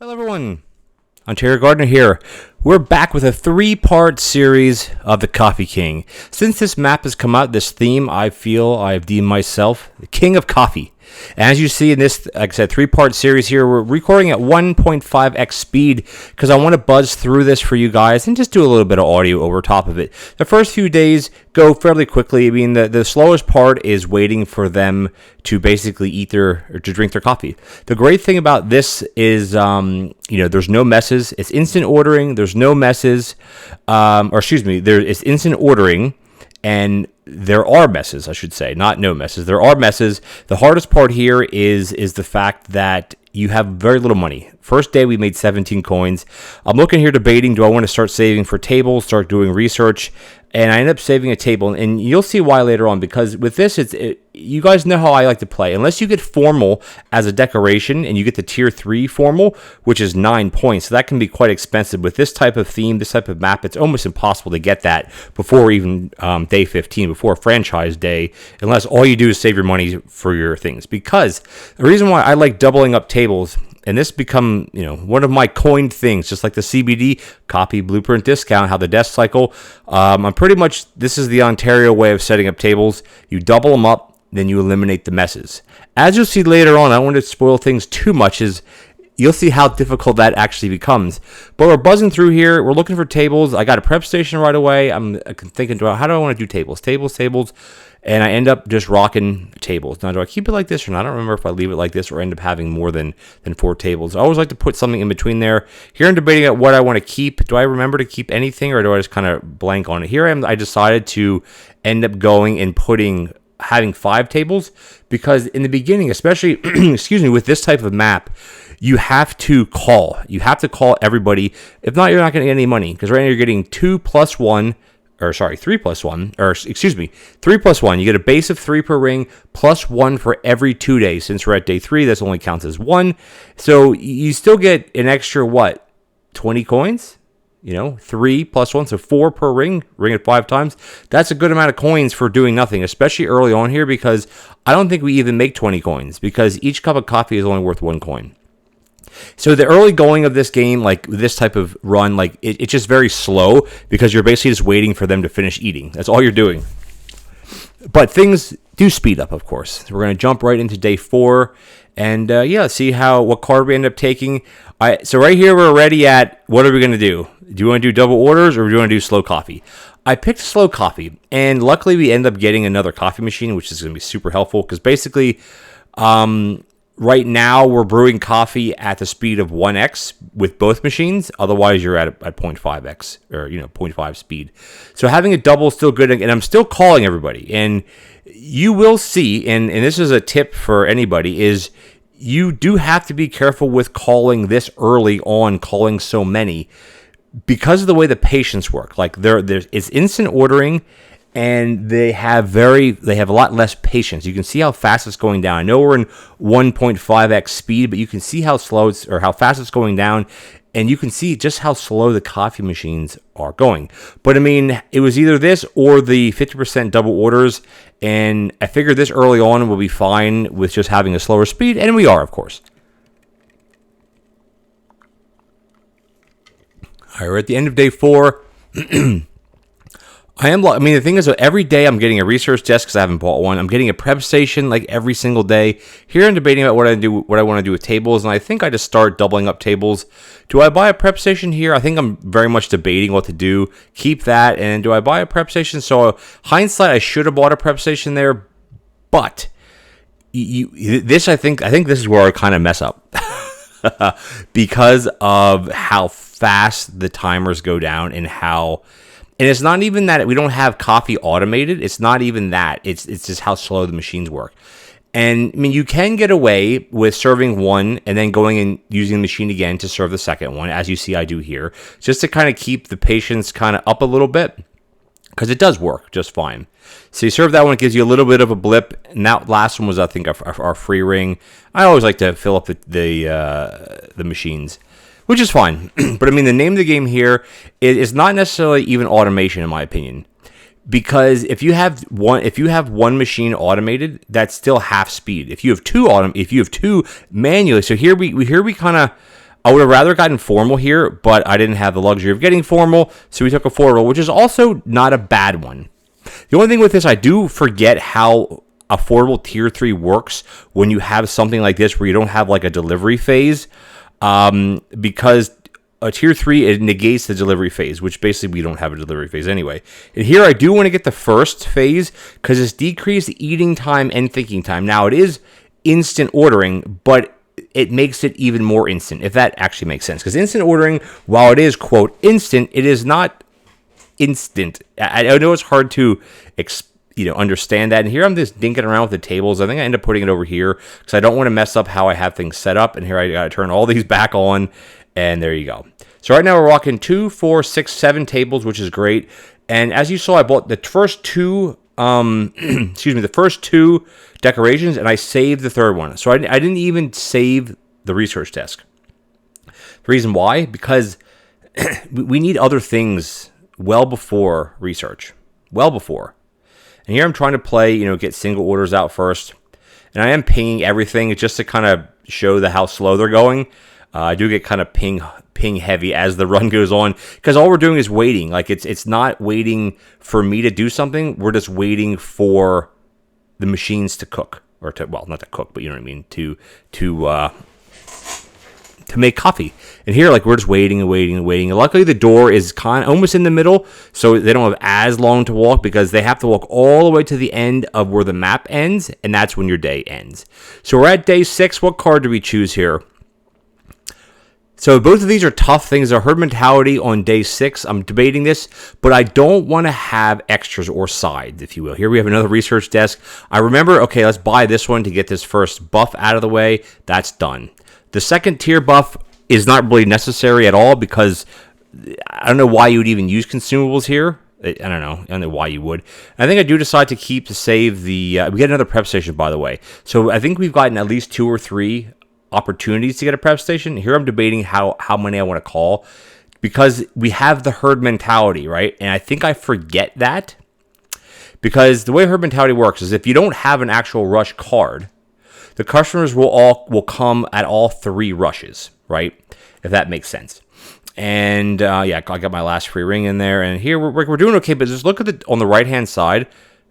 Hello everyone, OntarioGardener here. We're back with a three-part series of the Coffee King. Since this map has come out, this theme, I feel I've deemed myself the King of Coffee. And as you see in this, like I said, three-part series here, we're recording at 1.5x speed because I want to buzz through this for you guys and just do a little bit of audio over top of it. The first few days go fairly quickly. I mean, the slowest part is waiting for them to basically or to drink their coffee. The great thing about this is, there's no messes. It's instant ordering. There's no messes. It's instant ordering. And there are messes, I should say, not no messes. There are messes. The hardest part here is the fact that you have very little money. First day, we made 17 coins. I'm looking here debating, do I want to start saving for tables, start doing research? And I end up saving a table, and you'll see why later on, because with this, you guys know how I like to play. Unless you get formal as a decoration, and you get the tier 3 formal, which is 9 points, so that can be quite expensive. With this type of theme, this type of map, it's almost impossible to get that before even day 15, before franchise day, unless all you do is save your money for your things. Because the reason why I like doubling up tables, and this become, one of my coined things, just like the CBD, copy, blueprint, discount, how the death cycle. This is the Ontario way of setting up tables. You double them up, then you eliminate the messes. As you'll see later on, I don't want to spoil things too much, you'll see how difficult that actually becomes. But we're buzzing through here. We're looking for tables. I got a prep station right away. I'm thinking, how do I want to do tables? Tables. And I end up just rocking tables. Now, do I keep it like this or not? I don't remember if I leave it like this or end up having more than 4 tables. I always like to put something in between there. Here I'm debating at what I want to keep. Do I remember to keep anything or do I just kind of blank on it? Here I decided to end up going and having 5 tables because in the beginning, especially, with this type of map, you have to call. You have to call everybody. If not, you're not going to get any money because right now you're getting 3 plus 1. 3 plus 1. You get a base of 3 per ring plus 1 for every 2 days. Since we're at day 3, this only counts as 1. So you still get an extra, 20 coins? 3 plus 1, so 4 per ring it 5 times. That's a good amount of coins for doing nothing, especially early on here because I don't think we even make 20 coins because each cup of coffee is only worth 1 coin. So the early going of this game, like this type of run, it's just very slow because you're basically just waiting for them to finish eating. That's all you're doing. But things do speed up, of course. So we're going to jump right into day 4 and see what card we end up taking. So right here we're already at what are we going to do? Do you want to do double orders or do you want to do slow coffee? I picked slow coffee, and luckily we end up getting another coffee machine, which is going to be super helpful because basically right now, we're brewing coffee at the speed of 1x with both machines. Otherwise, you're at 0.5x or 0.5 speed. So having a double is still good, and I'm still calling everybody. And you will see, and this is a tip for anybody, is you do have to be careful with calling this early on, calling so many, because of the way the patients work. Like it's instant ordering. And they have a lot less patience. You can see how fast it's going down. I know we're in 1.5x speed, but you can see how slow how fast it's going down, and you can see just how slow the coffee machines are going. But I mean, it was either this or the 50% double orders, and I figured this early on will be fine with just having a slower speed, and we are, of course. All right, we're at the end of day 4. The thing is, every day I'm getting a research desk because I haven't bought one. I'm getting a prep station like every single day. Here I'm debating about what I want to do with tables, and I think I just start doubling up tables. Do I buy a prep station here? I think I'm very much debating what to do. Keep that, and do I buy a prep station? So hindsight, I should have bought a prep station there, but I think this is where I kind of mess up because of how fast the timers go down and how. And it's not even that we don't have coffee automated. It's not even that. It's just how slow the machines work. And, you can get away with serving one and then going and using the machine again to serve the second one, as you see I do here, just to kind of keep the patience kind of up a little bit, because it does work just fine. So you serve that one, it gives you a little bit of a blip, and that last one was, I think, our free ring. I always like to fill up the machines, which is fine. But the name of the game here is not necessarily even automation, in my opinion, because if you have one machine automated, that's still half speed. If you have two manually, so here we kind of, I would have rather gotten formal here, but I didn't have the luxury of getting formal, so we took affordable, which is also not a bad one. The only thing with this, I do forget how affordable tier 3 works when you have something like this where you don't have like a delivery phase, because a tier 3, it negates the delivery phase, which basically we don't have a delivery phase anyway. And here I do want to get the first phase because it's decreased eating time and thinking time. Now it is instant ordering, but it makes it even more instant, if that actually makes sense. Because instant ordering, while it is, quote, instant, it is not instant. I know it's hard to understand that. And here I'm just dinking around with the tables. I think I end up putting it over here because I don't want to mess up how I have things set up. And here I got to turn all these back on. And there you go. So right now we're walking 2, 4, 6, 7 tables, which is great. And as you saw, I bought the first two, the first 2 decorations, and I saved the third one. So I didn't even save the research desk. The reason why? Because we need other things well before research. Well before. And here I'm trying to play, get single orders out first. And I am pinging everything just to kind of show how slow they're going. I do get kind of ping heavy as the run goes on because all we're doing is waiting. Like it's not waiting for me to do something. We're just waiting for the machines to cook not to cook, but you know what I mean, to make coffee. And here, like, we're just waiting and waiting and waiting. And luckily, the door is almost in the middle, so they don't have as long to walk because they have to walk all the way to the end of where the map ends, and that's when your day ends. So we're at day 6. What card do we choose here? So both of these are tough things. A herd mentality on day 6. I'm debating this, but I don't want to have extras or sides, if you will. Here we have another research desk. I remember, okay, let's buy this one to get this first buff out of the way. That's done. The second tier buff is not really necessary at all because I don't know why you would even use consumables here. I don't know why you would. I think I do decide to save the... we get another prep station, by the way. So I think we've gotten at least 2 or 3 opportunities to get a prep station. Here I'm debating how many I want to call because we have the herd mentality, right? And I think I forget that because the way herd mentality works is if you don't have an actual rush card, the customers will come at all 3 rushes, right? If that makes sense. And I got my last free ring in there, and here we're doing okay. But just look at on the right hand side.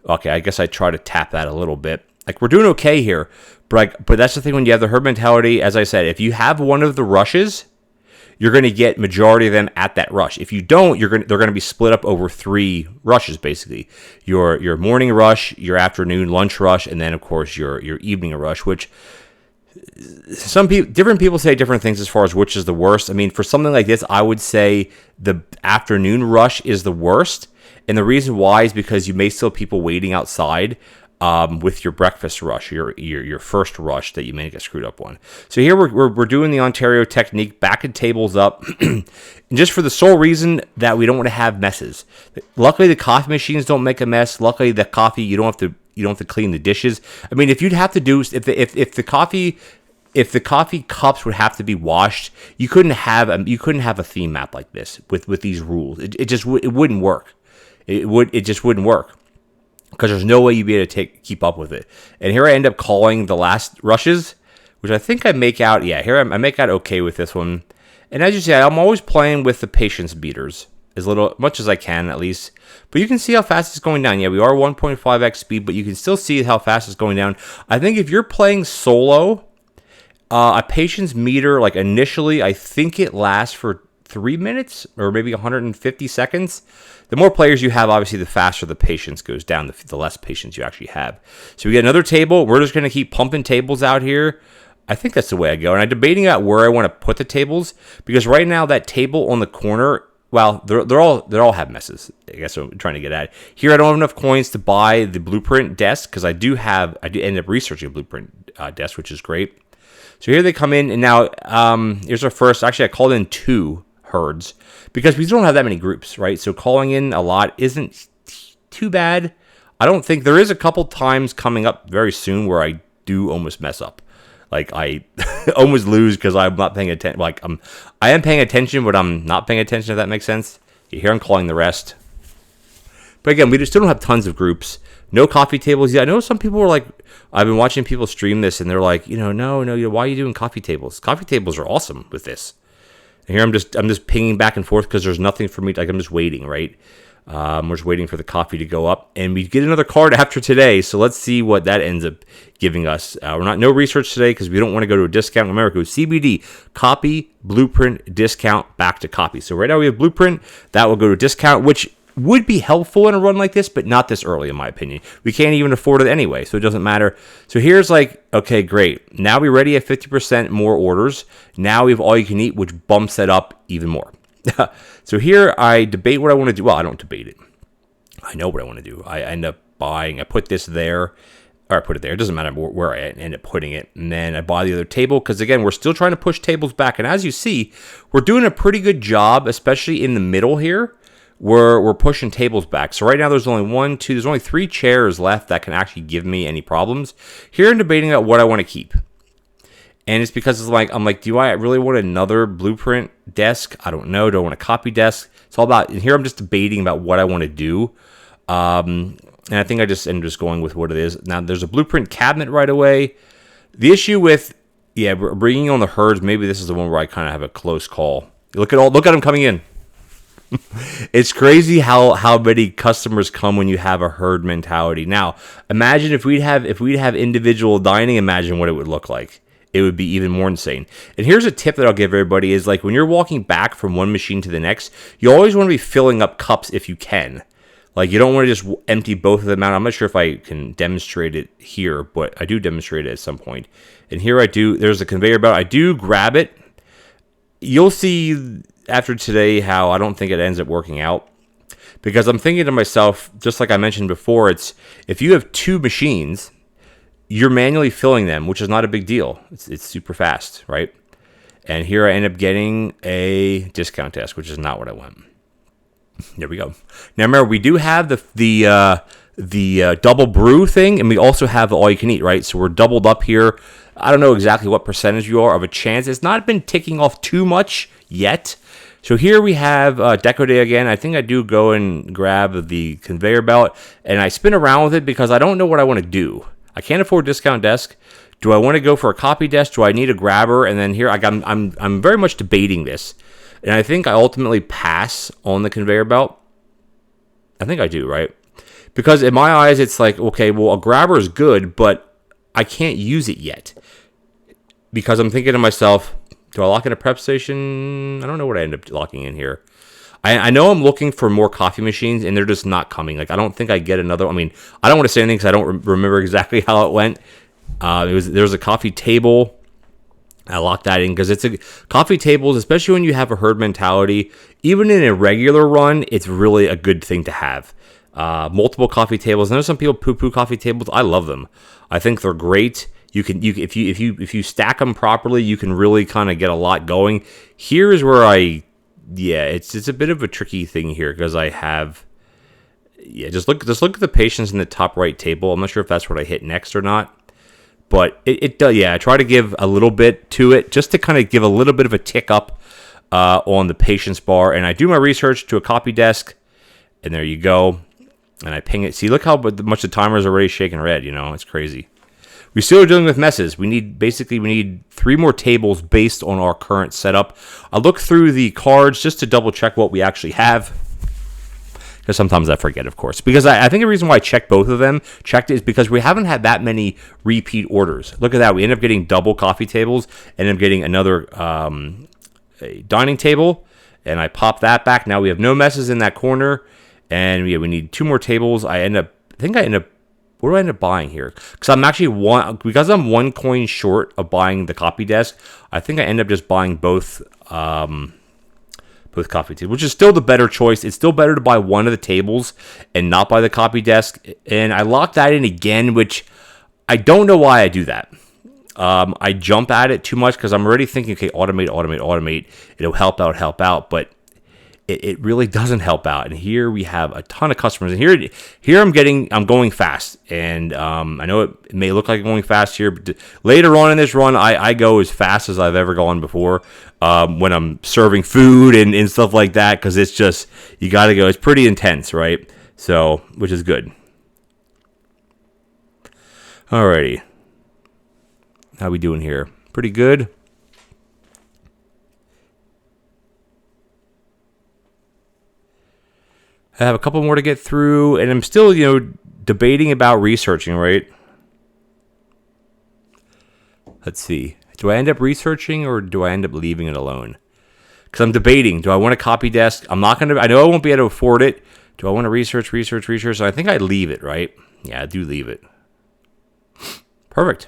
Okay, I guess I try to tap that a little bit. Like we're doing okay here, but that's the thing when you have the herd mentality. As I said, if you have one of the rushes, you're going to get majority of them at that rush. If you don't, they're going to be split up over 3 rushes basically. Your morning rush, your afternoon lunch rush, and then of course your evening rush. Which different people say different things as far as which is the worst. I mean, for something like this, I would say the afternoon rush is the worst, and the reason why is because you may still have people waiting outside. With your breakfast rush, your first rush that you may get screwed up on. So here we're doing the Ontario technique, backing tables up, and just for the sole reason that we don't want to have messes. Luckily, the coffee machines don't make a mess. Luckily, the coffee you don't have to clean the dishes. I mean, if you'd have to do if the coffee cups would have to be washed, you couldn't have a theme map like this with these rules. It wouldn't work. It just wouldn't work. Because there's no way you'd be able to keep up with it. And here I end up calling the last rushes, which I think I make out. Yeah, here I make out okay with this one. And as you see, I'm always playing with the patience beaters much as I can at least. But you can see how fast it's going down. Yeah, we are 1.5x speed, but you can still see how fast it's going down. I think if you're playing solo, a patience meter, like initially, I think it lasts for 3 minutes or maybe 150 seconds. The more players you have, obviously, the faster the patience goes down, the less patience you actually have. So we get another table. We're just going to keep pumping tables out here. I think that's the way I go. And I'm debating about where I want to put the tables because right now that table on the corner, well, they're all have messes. I guess what I'm trying to get at. Here I don't have enough coins to buy the blueprint desk because I do end up researching a blueprint desk, which is great. So here they come in, and now here's our first. Actually, I called in 2 herds because we don't have that many groups, right? So calling in a lot isn't too bad. I don't think there is a couple times coming up very soon where I do almost mess up. Like I almost lose because I'm not paying attention. Like I am paying attention, but I'm not paying attention, if that makes sense. Here I'm calling the rest. But again, we still don't have tons of groups. No coffee tables yet. I know some people were like, I've been watching people stream this and they're like, no, why are you doing coffee tables? Coffee tables are awesome with this. And here I'm just pinging back and forth because there's nothing for me. Like I'm just waiting, right? We're just waiting for the coffee to go up, and we get another card after today. So let's see what that ends up giving us. No research today because we don't want to go to a discount. Remember, go CBD, copy, blueprint, discount, back to copy. So right now we have blueprint that will go to discount, which would be helpful in a run like this, but not this early, in my opinion. We can't even afford it anyway, so it doesn't matter. So here's like, okay, great. Now we're ready at 50% more orders. Now we have all you can eat, which bumps it up even more. So here I debate what I want to do. Well, I don't debate it. I know what I want to do. I end up buying, I put this there, or I put it there. It doesn't matter where I end up putting it. And then I buy the other table because, again, we're still trying to push tables back. And as you see, we're doing a pretty good job, especially in the middle here. We're pushing tables back. So right now there's only there's only 3 chairs left that can actually give me any problems. Here I'm debating about what I want to keep. And it's because it's like, I'm like, do I really want another blueprint desk? I don't know. Do I want a copy desk? It's all about, and here I'm just debating about what I want to do. And I think I just am just going with what it is. Now there's a blueprint cabinet right away. The issue with, bringing on the herds, maybe this is the one where I kind of have a close call. Look at them coming in. It's crazy how many customers come when you have a herd mentality. Now, imagine if we'd have individual dining, imagine what it would look like. It would be even more insane. And here's a tip that I'll give everybody is like when you're walking back from one machine to the next, you always want to be filling up cups if you can. Like you don't want to just empty both of them out. I'm not sure if I can demonstrate it here, but I do demonstrate it at some point. And here there's a conveyor belt. I do grab it. You'll see after today how I don't think it ends up working out. Because I'm thinking to myself, just like I mentioned before, it's if you have 2 machines, you're manually filling them, which is not a big deal. It's super fast, right? And here I end up getting a discount desk, which is not what I want. There we go. Now remember, we do have the double brew thing, and we also have the all you can eat, right? So we're doubled up here. I don't know exactly what percentage you are of a chance. It's not been ticking off too much yet. So here we have Deco Day again. I think I do go and grab the conveyor belt, and I spin around with it because I don't know what I want to do. I can't afford a discount desk. Do I want to go for a copy desk? Do I need a grabber? And then here I'm very much debating this, and I think I ultimately pass on the conveyor belt. I think I do, right? Because in my eyes, it's like, okay, well, a grabber is good, but I can't use it yet because I'm thinking to myself, do I lock in a prep station? I don't know what I end up locking in here. I know I'm looking for more coffee machines, and they're just not coming. Like, I don't think I get another. I mean, I don't want to say anything because I don't remember exactly how it went. There's a coffee table. I locked that in because it's a coffee tables, especially when you have a herd mentality. Even in a regular run, it's really a good thing to have. Multiple coffee tables. I know some people poo-poo coffee tables. I love them. I think they're great. If you stack them properly, you can really kind of get a lot going. Here's where it's a bit of a tricky thing here because I have just look at the patients in the top right table. I'm not sure if that's what I hit next or not, but it does. I try to give a little bit to it just to kind of give a little bit of a tick up on the patients bar, and I do my research to a copy desk, and there you go, and I ping it. See, look how much the timer is already shaking red. It's crazy. We still are dealing with messes. We need 3 more tables based on our current setup. I'll look through the cards just to double check what we actually have. Because sometimes I forget, of course. Because I think the reason why I checked both of them, is because we haven't had that many repeat orders. Look at that. We end up getting double coffee tables. And I'm getting another a dining table. And I pop that back. Now we have no messes in that corner. And we need 2 more tables. What do I end up buying here? Because I'm 1 coin short of buying the copy desk. I think I end up just buying both coffee tables, which is still the better choice. It's still better to buy one of the tables and not buy the copy desk. And I locked that in again, which I don't know why I do that. I jump at it too much because I'm already thinking, okay, automate. It'll help out, but it really doesn't help out. And here we have a ton of customers. And here I'm going fast. And I know it may look like I'm going fast here, but later on in this run, I go as fast as I've ever gone before when I'm serving food and stuff like that, because it's just, you got to go. It's pretty intense, right? So, which is good. Alrighty. How we doing here? Pretty good. I have a couple more to get through, and I'm still, debating about researching, right? Let's see. Do I end up researching or do I end up leaving it alone? Because I'm debating. Do I want a copy desk? I know I won't be able to afford it. Do I want to research? So I think I leave it, right? Yeah, I do leave it. Perfect.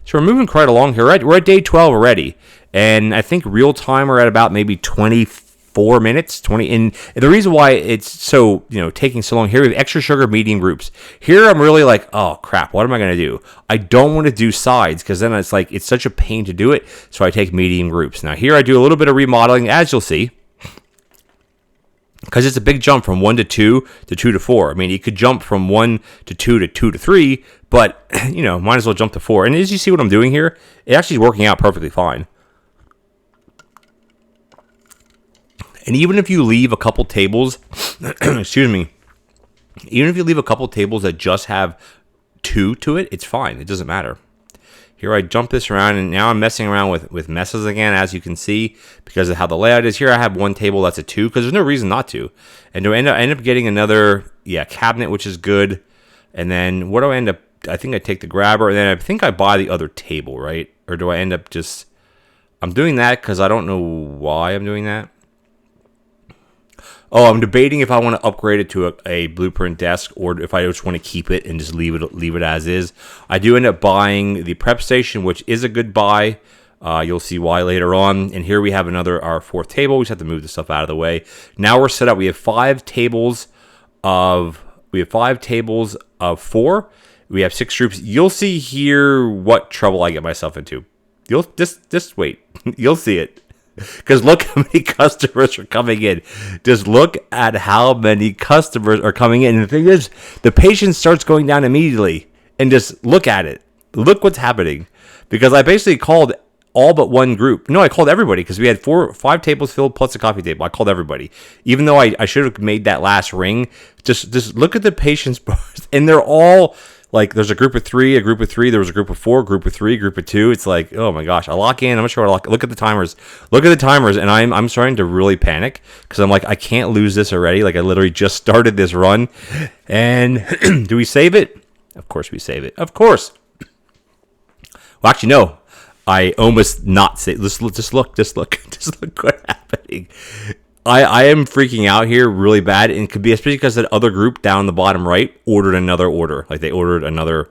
So we're moving quite along here. We're at day 12 already. And I think real time we're at about maybe 24 minutes. And the reason why it's so, taking so long here, we have extra sugar medium groups. Here I'm really like, oh crap, what am I going to do? I don't want to do sides because then it's like, it's such a pain to do it. So I take medium groups. Now here I do a little bit of remodeling, as you'll see. Because it's a big jump from 1 to 2 to 2 to 4. I mean, you could jump from 1 to 2 to 2 to 3, but, might as well jump to 4. And as you see what I'm doing here, it actually is working out perfectly fine. And even if you leave a couple tables, excuse me, even if you leave a couple tables that just have 2 to it, it's fine. It doesn't matter. Here I jump this around, and now I'm messing around with messes again, as you can see, because of how the layout is. Here I have one table that's a 2, because there's no reason not to. And do I end up getting another, cabinet, which is good. And then what do I end up, I think I take the grabber, and then I think I buy the other table, right? Or do I end up just, I'm doing that because I don't know why I'm doing that. Oh, I'm debating if I want to upgrade it to a blueprint desk or if I just want to keep it and just leave it as is. I do end up buying the prep station, which is a good buy. You'll see why later on. And here we have our 4th table. We just have to move the stuff out of the way. Now we're set up. We have 5 tables of 4. We have 6 groups. You'll see here what trouble I get myself into. You'll just wait. You'll see it. Because look how many customers are coming in. Just look at how many customers are coming in. And the thing is, the patience starts going down immediately. And just look at it. Look what's happening. Because I basically called all but one group. No, I called everybody because we had 5 tables filled plus a coffee table. I called everybody. Even though I should have made that last ring. Just look at the patience bars. And they're all... Like, there's a group of 3, there was a group of 4, group of 3, group of 2. It's like, oh my gosh, I lock in. I'm not sure I look at the timers. And I'm starting to really panic because I'm like, I can't lose this already. Like, I literally just started this run. And do we save it? Of course we save it. Of course. Well, actually, no. I almost not save. Just look what's happening. I am freaking out here really bad, and it could be especially because that other group down the bottom right ordered another order. Like they ordered another,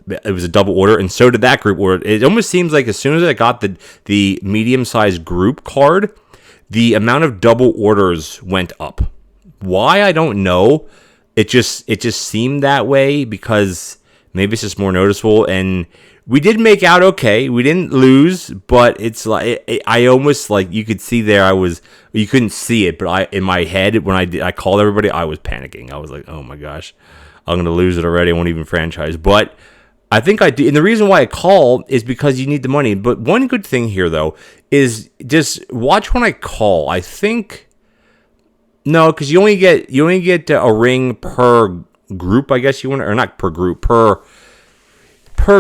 it was a double order, and so did that group order. It almost seems like as soon as I got the medium-sized group card, the amount of double orders went up. Why, I don't know. It just seemed that way because maybe it's just more noticeable, and we did make out okay. We didn't lose, but it's like I almost like you could see there. You couldn't see it, but in my head when I called everybody, I was panicking. I was like, oh my gosh, I'm gonna lose it already. I won't even franchise. But I think I do, and the reason why I call is because you need the money. But one good thing here though is just watch when I call. I think no, because you only get a ring per group. I guess you want, or not per group, per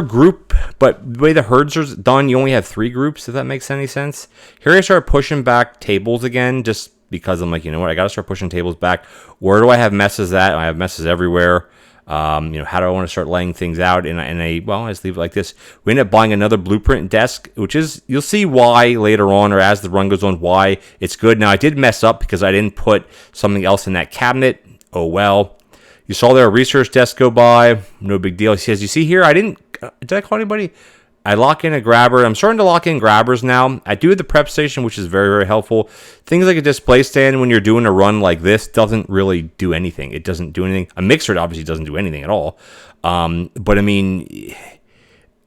group, but the way the herds are done, you only have 3 groups, if that makes any sense. Here I start pushing back tables again, just because I'm like, you know what, I gotta start pushing tables back. Where do I have messes at? I have messes everywhere. How do I want to start laying things out? And I just leave it like this. We end up buying another blueprint desk, which is, you'll see why later on, or as the run goes on, why it's good. Now, I did mess up because I didn't put something else in that cabinet. Oh well. You saw there a research desk go by. No big deal. He says, you see here, did I call anybody? I lock in a grabber. I'm starting to lock in grabbers now. I do have the prep station, which is very, very helpful. Things like a display stand when you're doing a run like this doesn't really do anything. It doesn't do anything. A mixer obviously doesn't do anything at all. But I mean,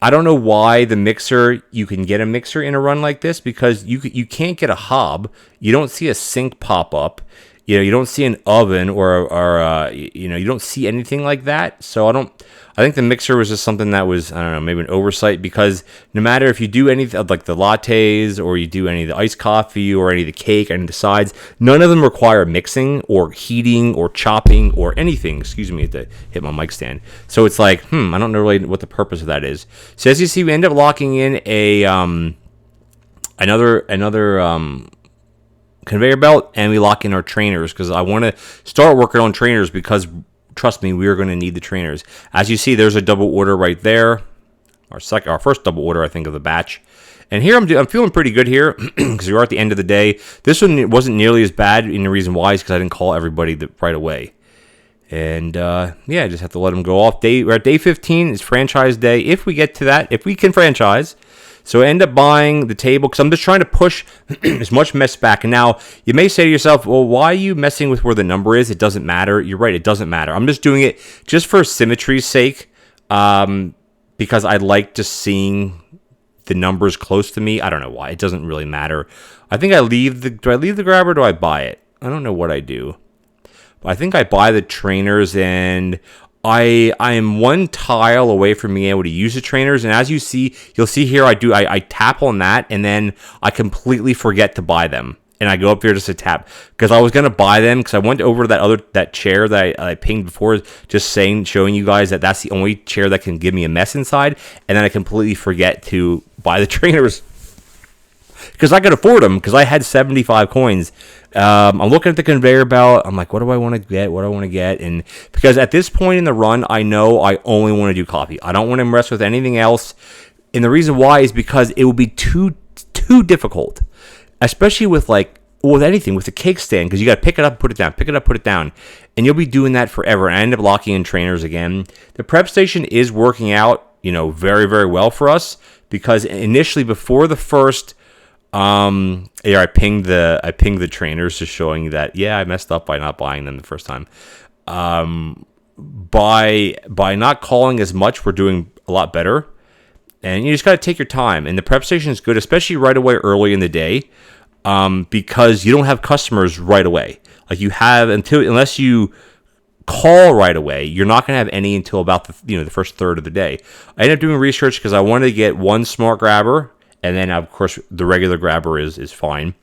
I don't know why the mixer, you can get a mixer in a run like this because you can't get a hob. You don't see a sink pop up. You don't see an oven or you don't see anything like that. So I think the mixer was just something that was, I don't know, maybe an oversight, because no matter if you do anything like the lattes or you do any of the iced coffee or any of the cake, any of the sides, none of them require mixing or heating or chopping or anything. Excuse me, I had to hit my mic stand. So it's like, I don't know really what the purpose of that is. So as you see, we end up locking in another conveyor belt, and we lock in our trainers because I want to start working on trainers because, trust me, we are going to need the trainers. As you see, there's a double order right there. Our first double order, I think, of the batch. And here I'm feeling pretty good here because we're at the end of the day. This one wasn't nearly as bad, and the reason why is because I didn't call everybody right away. And I just have to let them go off. We're at day 15. It's franchise day. If we get to that, if we can franchise. So I end up buying the table because I'm just trying to push as much mess back. And now you may say to yourself, well, why are you messing with where the number is? It doesn't matter. You're right. It doesn't matter. I'm just doing it just for symmetry's sake because I like just seeing the numbers close to me. I don't know why. It doesn't really matter. I think do I leave the grabber or do I buy it? I don't know what I do. But I think I buy the trainers, and I am one tile away from being able to use the trainers. And as you'll see here, I tap on that, and then I completely forget to buy them. And I go up here just to tap because I was gonna buy them because I went over to that chair that I pinged before, just showing you guys that that's the only chair that can give me a mess inside, and then I completely forget to buy the trainers because I could afford them because I had 75 coins. I'm looking at the conveyor belt. I'm like, what do I want to get? What do I want to get? And because at this point in the run, I know I only want to do coffee. I don't want to mess with anything else. And the reason why is because it would be too difficult. Especially with anything, with the cake stand, because you got to pick it up, put it down, pick it up, put it down. And you'll be doing that forever. And I end up locking in trainers again. The prep station is working out, very, very well for us. Because initially, before the first, I pinged the trainers, just showing you that, I messed up by not buying them the first time. By not calling as much, we're doing a lot better. And you just got to take your time. And the prep station is good, especially right away early in the day, because you don't have customers right away. Like you have unless you call right away, you're not going to have any until about the first third of the day. I ended up doing research because I wanted to get one smart grabber, and then of course the regular grabber is fine.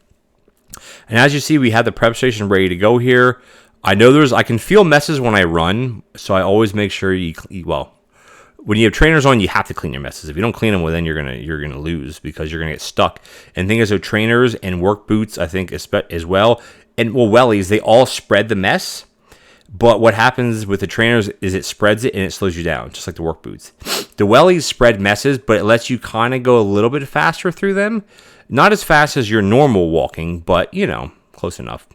And as you see, we have the prep station ready to go here. I can feel messes when I run, so I always make sure when you have trainers on, you have to clean your messes. If you don't clean them, well, then you're gonna lose because you're gonna get stuck. And the thing is, with trainers and work boots, I think as well, and wellies, they all spread the mess. But what happens with the trainers is it spreads it and it slows you down, just like the work boots. The wellies spread messes, but it lets you kind of go a little bit faster through them. Not as fast as your normal walking, but close enough.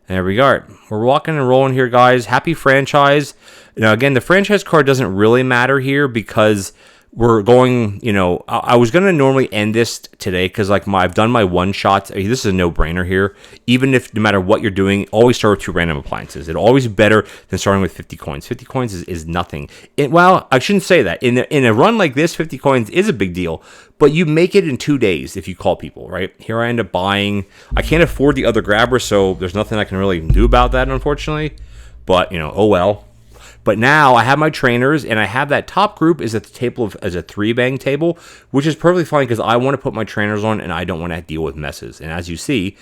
And there we go. We're walking and rolling here, guys. Happy franchise. Now, again, the franchise card doesn't really matter here because we're going, I was going to normally end this today because I've done my one shots. This is a no-brainer here. Even if no matter what you're doing, always start with 2 random appliances. It'll always be better than starting with 50 coins. 50 coins is nothing. I shouldn't say that. In a run like this, 50 coins is a big deal. But you make it in 2 days if you call people, right? Here I end up buying. I can't afford the other grabber, so there's nothing I can really do about that, unfortunately. But, oh well. But now I have my trainers, and I have that top group is at the table as a 3-bang table, which is perfectly fine because I want to put my trainers on, and I don't want to deal with messes. And as you see,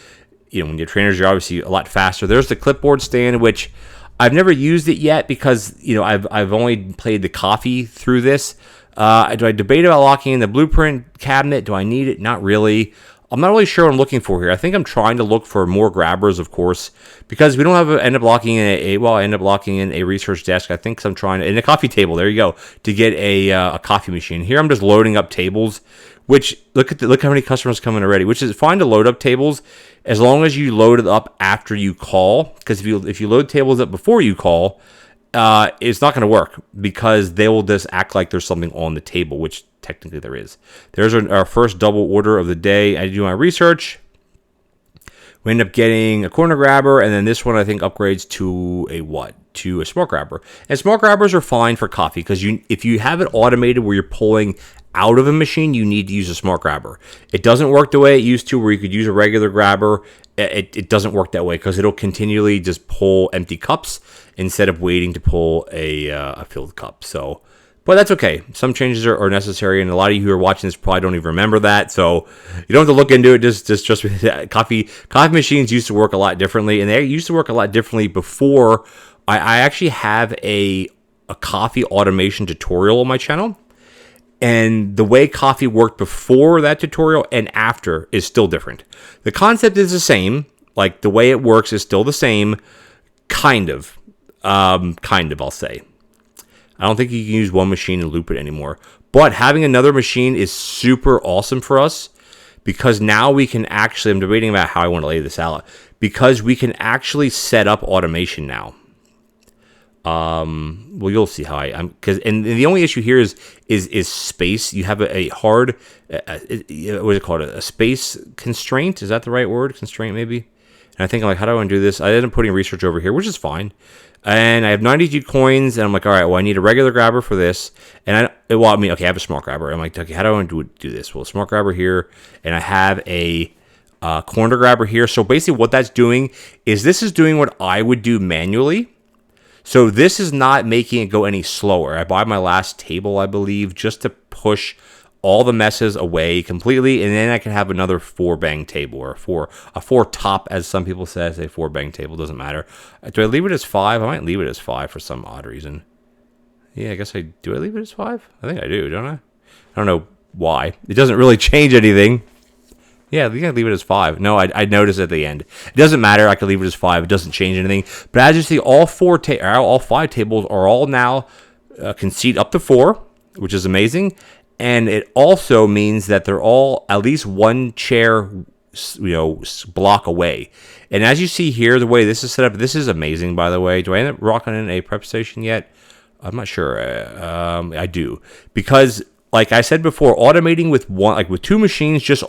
when your trainers are obviously a lot faster. There's the clipboard stand, which I've never used it yet because I've only played the coffee through this. Do I debate about locking in the blueprint cabinet? Do I need it? Not really. I'm not really sure what I'm looking for here. I think I'm trying to look for more grabbers, of course, because we don't end up locking in a research desk. I think I'm trying to, in a coffee table, there you go, to get a coffee machine. Here I'm just loading up tables, which look how many customers come in already, which is fine to load up tables as long as you load it up after you call, because if you load tables up before you call, it's not going to work because they will just act like there's something on the table, which technically there is. There's our first double order of the day. I do my research. We end up getting a corner grabber, and then this one I think upgrades to a smart grabber. And smart grabbers are fine for coffee because if you have it automated where you're pulling out of a machine, you need to use a smart grabber. It doesn't work the way it used to where you could use a regular grabber. It doesn't work that way because it'll continually just pull empty cups instead of waiting to pull a filled cup. But that's okay. Some changes are necessary, and a lot of you who are watching this probably don't even remember that. So you don't have to look into it. Just trust me. Coffee machines used to work a lot differently, and they used to work a lot differently before. I actually have a coffee automation tutorial on my channel, and the way coffee worked before that tutorial and after is still different. The concept is the same, Like, the way it works is still the same, kind of, I'll say. I don't think you can use one machine and loop it anymore. But having another machine is super awesome for us, because now we can actually, I'm debating about how I want to lay this out, because we can actually set up automation now. Well, you'll see how and the only issue here is space. You have a hard, what is it called? A space constraint. Is that the right word? Constraint, maybe? And I think, I'm like, how do I want to do this? I ended up putting research over here, which is fine. And I have 92 coins, and I'm like, all right, well, I need a regular grabber for this. And okay, I have a smart grabber. I'm like, okay, how do I want to do this? Well, a smart grabber here, and I have a corner grabber here. So basically what that's doing is this is doing what I would do manually. So this is not making it go any slower. I bought my last table, I believe, just to push all the messes away completely, and then I can have another 4-bang table, or a 4-top, as some people say. I say 4-bang table, doesn't matter. Do I leave it as 5? I might leave it as 5 for some odd reason. Yeah, I guess do I leave it as 5? I think I do, don't I? I don't know why. It doesn't really change anything. Yeah, you can leave it as 5. No, I noticed at the end. It doesn't matter. I can leave it as 5. It doesn't change anything. But as you see, all 5 tables are all now can seat up to 4, which is amazing. And it also means that they're all at least one chair, block away. And as you see here, the way this is set up, this is amazing, by the way. Do I end up rocking in a prep station yet? I'm not sure. I do. Because, like I said before, automating with 2 machines, just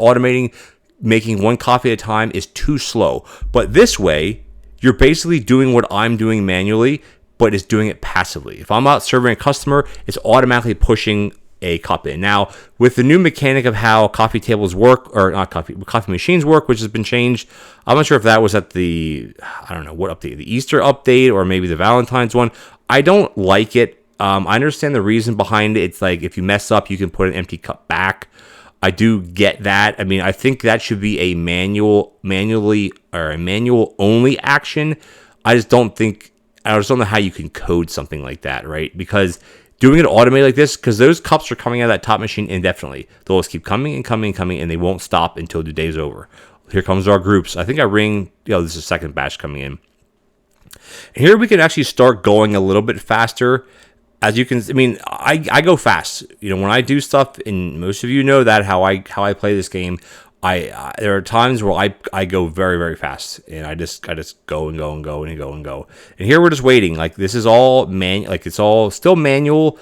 making one coffee at a time is too slow. But this way, you're basically doing what I'm doing manually, but it's doing it passively. If I'm out serving a customer, it's automatically pushing a cup in. Now, with the new mechanic of how coffee tables work, or not coffee machines work, which has been changed, I'm not sure if that was at the Easter update, or maybe the Valentine's one. I don't like it. I understand the reason behind it. It's like, if you mess up, you can put an empty cup back. I do get that. I mean, I think that should be a manual only action. I just don't know how you can code something like that, right? Because doing it automated like this, because those cups are coming out of that top machine indefinitely. They'll just keep coming and coming and coming, and they won't stop until the day's over. Here comes our groups. I think this is a second batch coming in. And here we can actually start going a little bit faster. As you can, I go fast. When I do stuff, and most of you know that how I play this game. There are times where I go very, very fast, and I just go and go and go and go and go. And here we're just waiting. Like, this is all it's all still manual,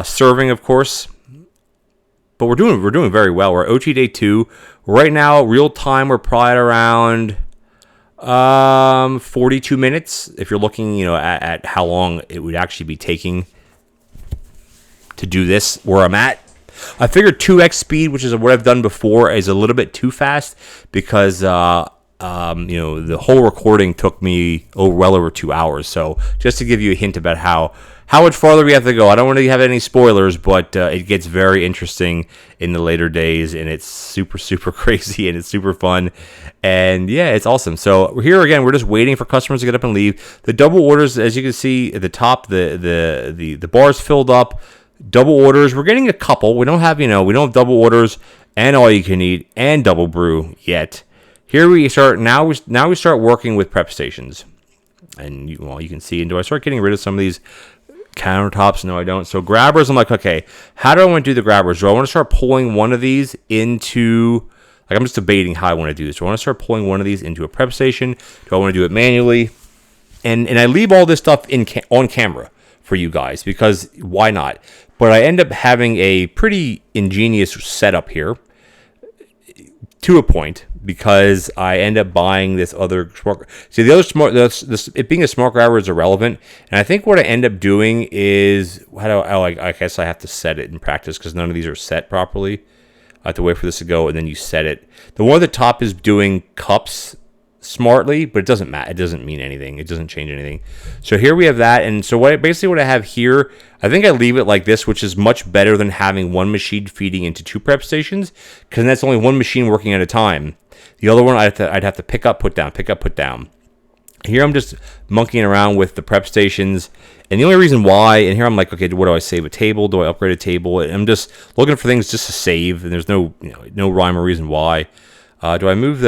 serving, of course. But we're doing very well. We're OT day 2 right now. Real time, we're probably at around 42 minutes. If you're looking, at how long it would actually be taking to do this where I'm at. I figured 2x speed, which is what I've done before, is a little bit too fast, because the whole recording took me well over 2 hours. So just to give you a hint about how much farther we have to go. I don't want to have any spoilers, but it gets very interesting in the later days, and it's super, super crazy, and it's super fun. And yeah, it's awesome. So here again, we're just waiting for customers to get up and leave. The double orders, as you can see at the top, the bar's filled up. Double orders, we're getting a couple. We don't have double orders and all you can eat and double brew yet. Here we start. Now we start working with prep stations, and you can see. And do I start getting rid of some of these countertops? No, I don't. So grabbers, I'm like, okay, how do I want to do the grabbers? Do I want to start pulling one of these into, I'm just debating how I want to do this. Do I want to start pulling one of these into a prep station? Do I want to do it manually? And I leave all this stuff on camera for you guys, because why not? But I end up having a pretty ingenious setup here, to a point, because I end up buying this other smart. See, the other smart, it being a smart grabber is irrelevant, and I think what I end up doing is, I guess I have to set it in practice, because none of these are set properly. I have to wait for this to go, and then you set it. The one at the top is doing cups smartly, but it doesn't matter. It doesn't mean anything. It doesn't change anything. So here we have that, and so what I have here, I think I leave it like this, which is much better than having one machine feeding into 2 prep stations, because that's only one machine working at a time. The other one, I'd have to pick up, put down, pick up, put down. Here I'm just monkeying around with the prep stations, and the only reason why, and here I'm like, okay, what do I save a table? Do I upgrade a table? And I'm just looking for things just to save, and there's no rhyme or reason why. Do I move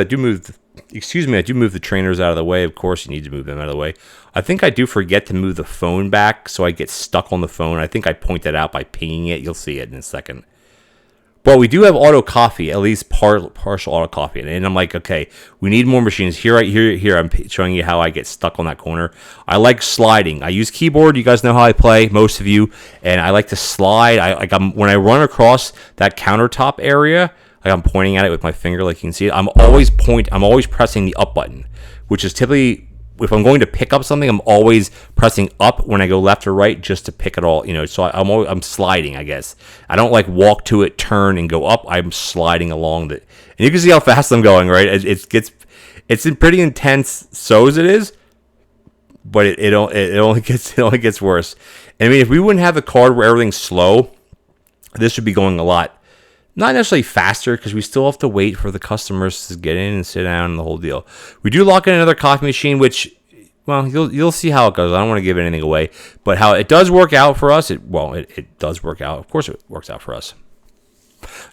Excuse me, I do move the trainers out of the way. Of course, you need to move them out of the way. I think I do forget to move the phone back, so I get stuck on the phone. I think I point that out by pinging it. You'll see it in a second. But we do have auto coffee, at least partial auto coffee. And I'm like, okay, we need more machines. Here, I'm showing you how I get stuck on that corner. I like sliding. I use keyboard. You guys know how I play, most of you. And I like to slide. When I run across that countertop area, like I'm pointing at it with my finger, like you can see it. I'm always pressing the up button, which is typically, if I'm going to pick up something, I'm always pressing up when I go left or right just to pick it all, so I'm sliding, I guess. I don't like walk to it, turn, and go up. I'm sliding along it. And you can see how fast I'm going, right? It's pretty intense, so as it is, but it only gets worse. And I mean, if we wouldn't have the card where everything's slow, this would be going a lot. Not necessarily faster, because we still have to wait for the customers to get in and sit down and the whole deal. We do lock in another coffee machine, which, well, you'll see how it goes. I don't want to give anything away, but how it does work out for us. It does work out. Of course, it works out for us.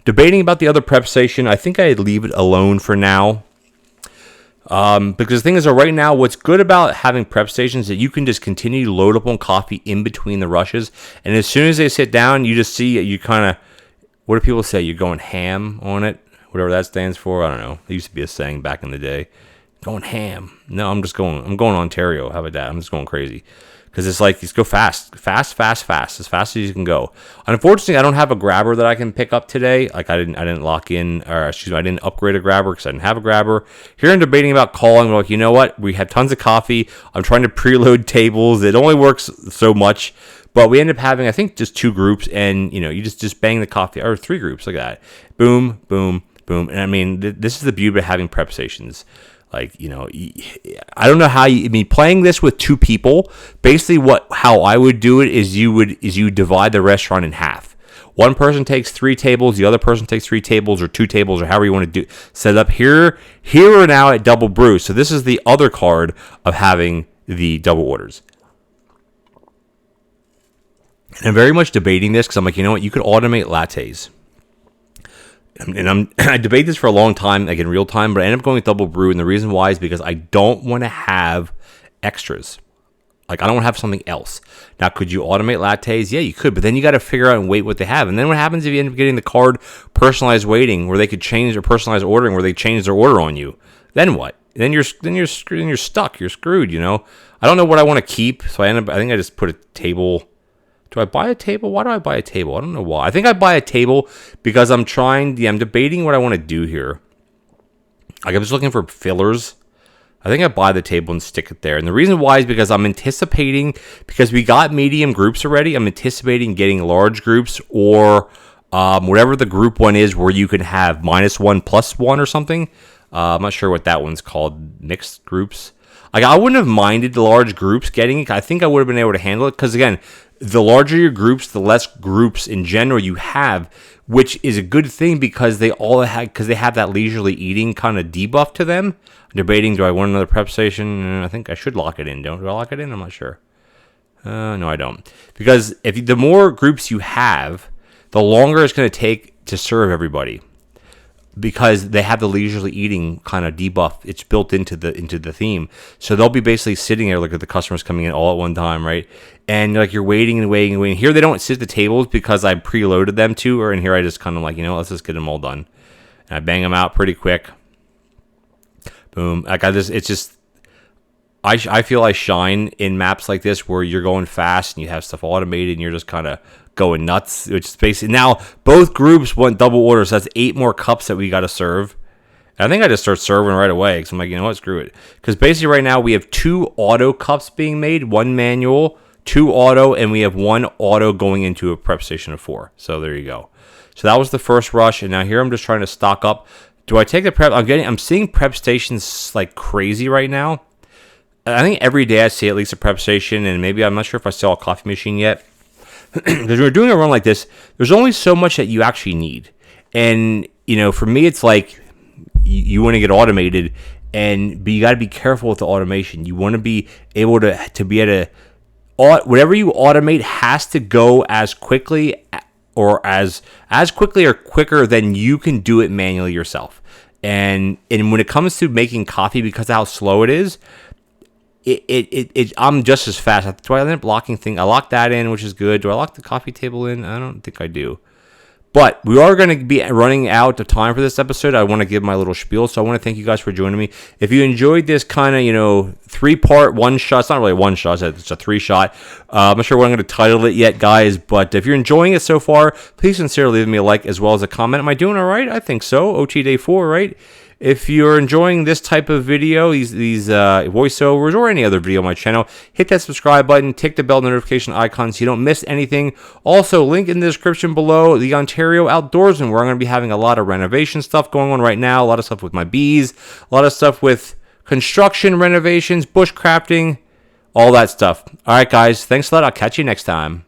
Debating about the other prep station, I think I'd leave it alone for now. Because the thing is, right now, what's good about having prep stations is that you can just continue to load up on coffee in between the rushes, and as soon as they sit down, you just see you kind of. What do people say? You're going ham on it? Whatever that stands for. I don't know. It used to be a saying back in the day. Going ham. No, I'm going Ontario. How about that? I'm just going crazy. Because it's like, just go fast. Fast. As fast as you can go. Unfortunately, I don't have a grabber that I can pick up today. Like, I didn't lock in, or excuse me, I didn't upgrade a grabber because I didn't have a grabber. Here I'm debating about calling. We're like, you know what? We have tons of coffee. I'm trying to preload tables. It only works so much. But we end up having, I think, just 2 groups, and, you just bang the coffee, or 3 groups, like that. Boom, boom, boom. And I mean, this is the beauty of having prep stations. Like, I don't know how playing this with 2 people, basically how I would do it is you divide the restaurant in half. One person takes 3 tables, the other person takes 3 tables or 2 tables, or however you want to set it up. Here are now at Double Brew. So this is the other card of having the double orders. And I'm very much debating this because I'm like, you know what? You could automate lattes. And I debate this for a long time, like in real time, but I end up going with Double Brew. And the reason why is because I don't want to have extras. Like, I don't want to have something else. Now, could you automate lattes? Yeah, you could. But then you got to figure out and wait what they have. And then what happens if you end up getting the card personalized waiting, where they could change their personalized ordering, where they change their order on you? Then what? Then you're stuck. You're screwed. I don't know what I want to keep, so I think I just put a table. Do I buy a table? Why do I buy a table? I don't know why. I think I buy a table because I'm debating what I want to do here. Like, I'm just looking for fillers. I think I buy the table and stick it there. And the reason why is because I'm anticipating, because we got medium groups already, I'm anticipating getting large groups, or whatever the group one is where you can have -1 +1 or something. I'm not sure what that one's called. Mixed groups. Like, I wouldn't have minded the large groups getting it. I think I would have been able to handle it because, again, the larger your groups, the less groups in general you have, which is a good thing because they have that leisurely eating kind of debuff to them. I'm debating, do I want another prep station? I think I should lock it in. Do I lock it in? I'm not sure. No, I don't. Because the more groups you have, the longer it's going to take to serve everybody. Because they have the leisurely eating kind of debuff, it's built into the theme. So they'll be basically sitting there, look at the customers coming in all at one time, right? And you're waiting and waiting and waiting. Here they don't sit at the tables because I preloaded them to, and here I just kind of like, let's just get them all done. And I bang them out pretty quick. Boom. I feel I shine in maps like this where you're going fast and you have stuff automated and you're just kind of going nuts, which is basically, now both groups want double orders. So that's 8 more cups that we got to serve. And I think I just start serving right away because I'm like, you know what, screw it. Because basically right now we have 2 auto cups being made, 1 manual, 2 auto, and we have 1 auto going into a prep station of 4. So there you go. So that was the first rush, and now here I'm just trying to stock up. Do I take the prep? I'm seeing prep stations like crazy right now. I think every day I see at least a prep station, and maybe I'm not sure if I saw a coffee machine yet. Because when we're doing a run like this, there's only so much that you actually need. And, for me, it's like you want to get automated, but you got to be careful with the automation. You want to be able to be able to, whatever you automate has to go as quickly or as quickly or quicker than you can do it manually yourself. And when it comes to making coffee, because of how slow it is, I'm just as fast. Do I end up locking things? I lock that in, which is good. Do I lock the coffee table in? I don't think I do. But we are going to be running out of time for this episode. I want to give my little spiel, so I want to thank you guys for joining me. If you enjoyed this kind of, 3-part one-shot, it's not really one shot, it's a 3-shot. I'm not sure what I'm going to title it yet, guys, but if you're enjoying it so far, please sincerely leave me a like as well as a comment. Am I doing all right? I think so. OT Day 4, right? If you're enjoying this type of video, these voiceovers, or any other video on my channel, hit that subscribe button, tick the bell notification icon so you don't miss anything. Also, link in the description below, the Ontario Outdoorsman, where I'm going to be having a lot of renovation stuff going on right now, a lot of stuff with my bees, a lot of stuff with construction renovations, bushcrafting, all that stuff. All right, guys, thanks a lot. I'll catch you next time.